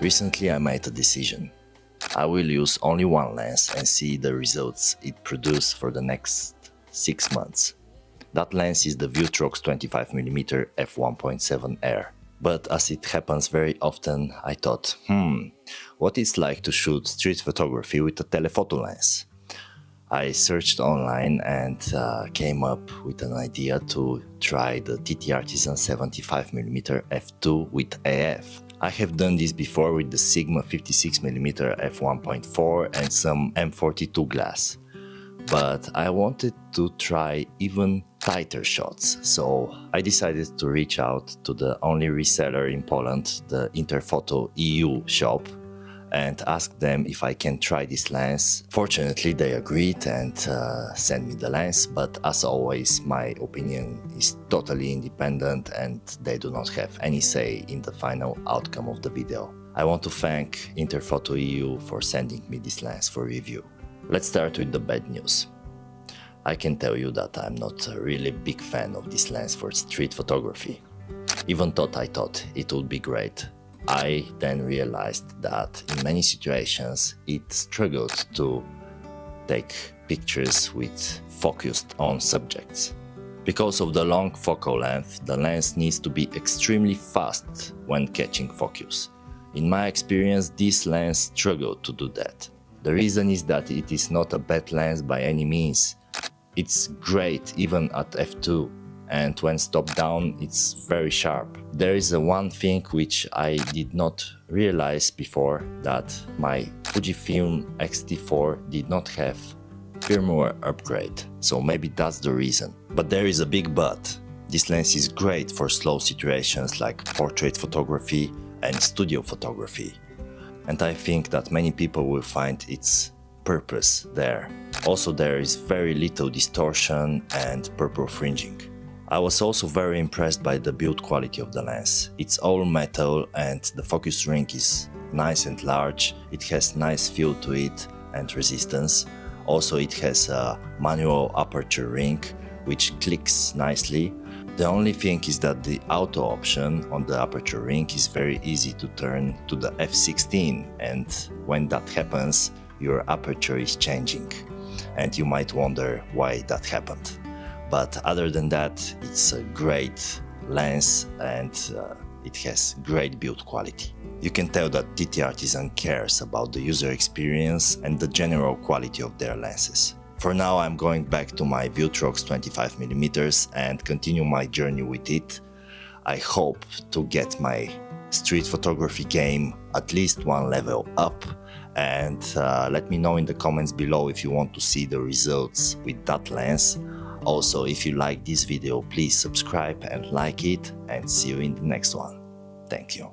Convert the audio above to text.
Recently I made a decision. I will use only one lens and see the results it produces for the next 6 months. That lens is the Vutrox 25mm f1.7 Air. But as it happens very often, I thought, what it's like to shoot street photography with a telephoto lens. I searched online and came up with an idea to try the TTArtisan 75mm f2 with AF. I have done this before with the Sigma 56mm f1.4 and some M42 glass. But I wanted to try even tighter shots, so I decided to reach out to the only reseller in Poland, the TELEPHOTO EU shop, and ask them if I can try this lens. Fortunately, they agreed and sent me the lens, but as always, my opinion is totally independent and they do not have any say in the final outcome of the video. I want to thank TELEPHOTO EU for sending me this lens for review. Let's start with the bad news. I can tell you that I'm not a really big fan of this lens for street photography. Even though I thought it would be great. I then realized that in many situations it struggled to take pictures with focused on subjects. Because of the long focal length, the lens needs to be extremely fast when catching focus. In my experience, this lens struggled to do that. The reason is that it is not a bad lens by any means. It's great even at f2. And when stopped down, it's very sharp. There is one thing which I did not realize before, that my Fujifilm X-T4 did not have firmware upgrade, so maybe that's the reason. But there is a big but. This lens is great for slow situations like portrait photography and studio photography. And I think that many people will find its purpose there. Also, there is very little distortion and purple fringing. I was also very impressed by the build quality of the lens. It's all metal and the focus ring is nice and large. It has nice feel to it and resistance. Also, it has a manual aperture ring which clicks nicely. The only thing is that the auto option on the aperture ring is very easy to turn to the f16, and when that happens, your aperture is changing. And you might wonder why that happened. But other than that, it's a great lens and it has great build quality. You can tell that TTArtisan cares about the user experience and the general quality of their lenses. For now, I'm going back to my Vutrox 25mm and continue my journey with it. I hope to get my street photography game at least one level up, and let me know in the comments below if you want to see the results with that lens. Also, if you like this video, please subscribe and like it, and see you in the next one. Thank you.